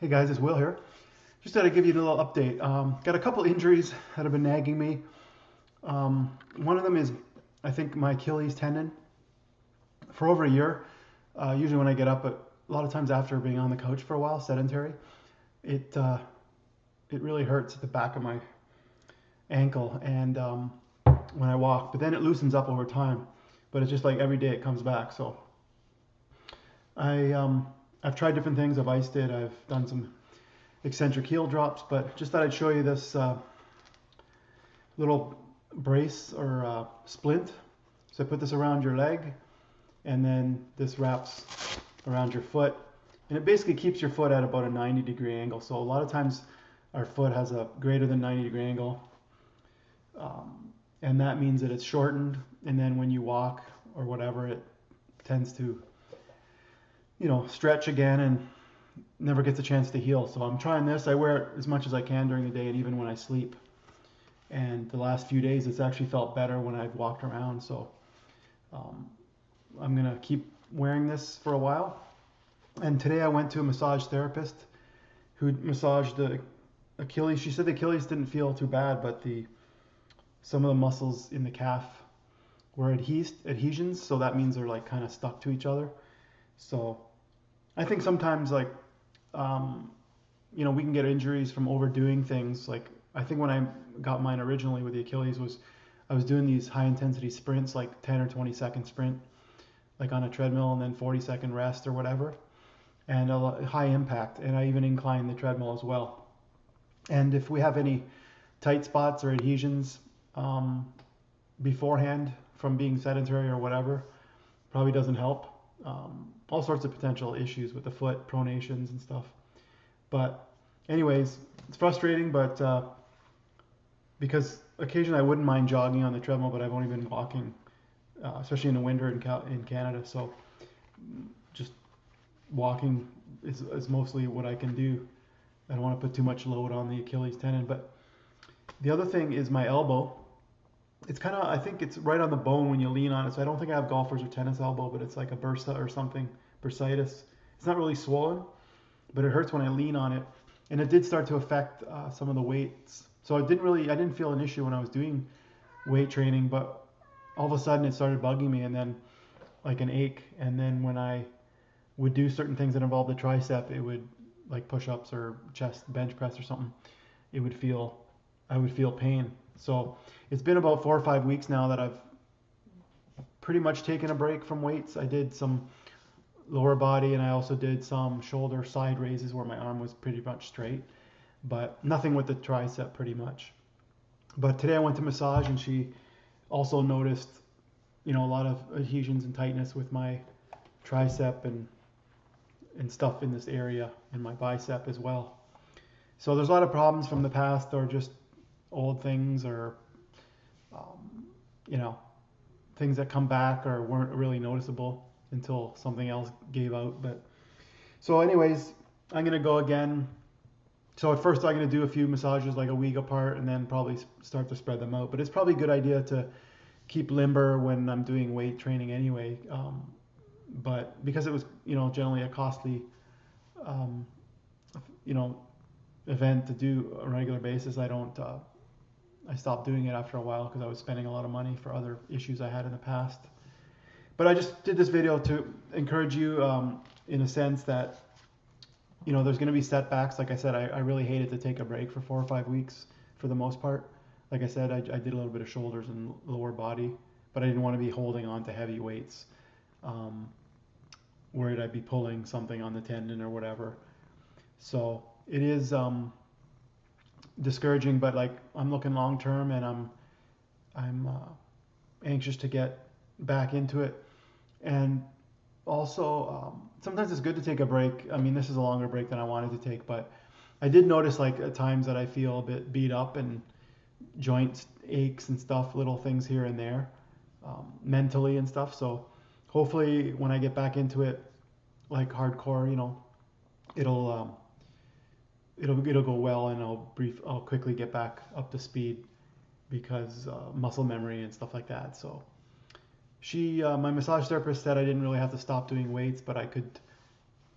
Hey guys, it's Will here. Just thought I'd give you a little update. Got a couple injuries that have been nagging me. One of them is, I think, my Achilles tendon. For over a year, usually when I get up, but a lot of times after being on the couch for a while, sedentary, it it really hurts at the back of my ankle and when I walk. But then it loosens up over time. But it's just like every day it comes back. So I've tried different things. I've iced it. I've done some eccentric heel drops, but just thought I'd show you this little brace or splint. So I put this around your leg, and then this wraps around your foot, and it basically keeps your foot at about a 90-degree angle. So a lot of times our foot has a greater than 90-degree angle, and that means that it's shortened, and then when you walk or whatever, it tends to, stretch again and never gets a chance to heal. So I'm trying this. I wear it as much as I can during the day and even when I sleep. And the last few days, it's actually felt better when I've walked around. So I'm gonna keep wearing this for a while. And today I went to a massage therapist who massaged the Achilles. She said the Achilles didn't feel too bad, but some of the muscles in the calf were adhesions. So that means they're like kind of stuck to each other. So I think sometimes we can get injuries from overdoing things. Like I think when I got mine originally with the Achilles I was doing these high intensity sprints, like 10 or 20-second sprint, like on a treadmill, and then 40-second rest or whatever, and high impact. And I even inclined the treadmill as well. And if we have any tight spots or adhesions beforehand from being sedentary or whatever, probably doesn't help. All sorts of potential issues with the foot, pronations and stuff. But anyways, it's frustrating, but because occasionally I wouldn't mind jogging on the treadmill, but I've only been walking, especially in the winter in Canada. So just walking is mostly what I can do. I don't want to put too much load on the Achilles tendon. But the other thing is my elbow. It's I think it's right on the bone when you lean on it. So I don't think I have golfer's or tennis elbow, but it's like a bursa or something, bursitis. It's not really swollen, but it hurts when I lean on it. And it did start to affect some of the weights. So I didn't feel an issue when I was doing weight training, but all of a sudden it started bugging me, and then like an ache. And then when I would do certain things that involved the tricep, it would, like push-ups or chest bench press or something, I would feel pain. So it's been about 4 or 5 weeks now that I've pretty much taken a break from weights. I did some lower body, and I also did some shoulder side raises where my arm was pretty much straight, but nothing with the tricep pretty much. But today I went to massage, and she also noticed, a lot of adhesions and tightness with my tricep and stuff in this area in my bicep as well. So there's a lot of problems from the past, or just old things, or things that come back or weren't really noticeable until something else gave out. But so anyways, I'm gonna go again. So at first I'm gonna do a few massages like a week apart, and then probably start to spread them out. But it's probably a good idea to keep limber when I'm doing weight training anyway. But because it was generally a costly event to do on a regular basis, I stopped doing it after a while because I was spending a lot of money for other issues I had in the past. But I just did this video to encourage you, in a sense that there's going to be setbacks. Like I said, I really hated to take a break for 4 or 5 weeks for the most part. Like I said, I did a little bit of shoulders and lower body, but I didn't want to be holding on to heavy weights. Worried I'd be pulling something on the tendon or whatever. So it is discouraging, but like I'm looking long term, and I'm anxious to get back into it. And also sometimes it's good to take a break. I mean, this is a longer break than I wanted to take, but I did notice like at times that I feel a bit beat up and joint aches and stuff, little things here and there, mentally and stuff. So hopefully when I get back into it like hardcore, it'll go well, and I'll quickly get back up to speed because muscle memory and stuff like that. So my massage therapist said I didn't really have to stop doing weights, but I could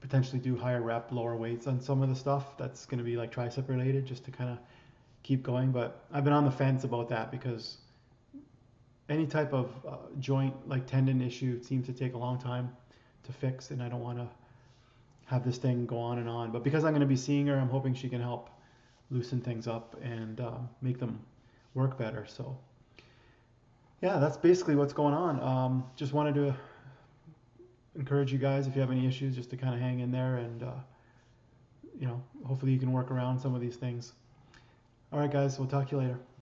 potentially do higher rep, lower weights on some of the stuff that's going to be like tricep related, just to kind of keep going. But I've been on the fence about that because any type of joint like tendon issue seems to take a long time to fix, and I don't want to have this thing go on and on. But because I'm going to be seeing her, I'm hoping she can help loosen things up and make them work better. So yeah, that's basically what's going on. Just wanted to encourage you guys, if you have any issues, just to kind of hang in there, and hopefully you can work around some of these things. All right, guys, we'll talk to you later.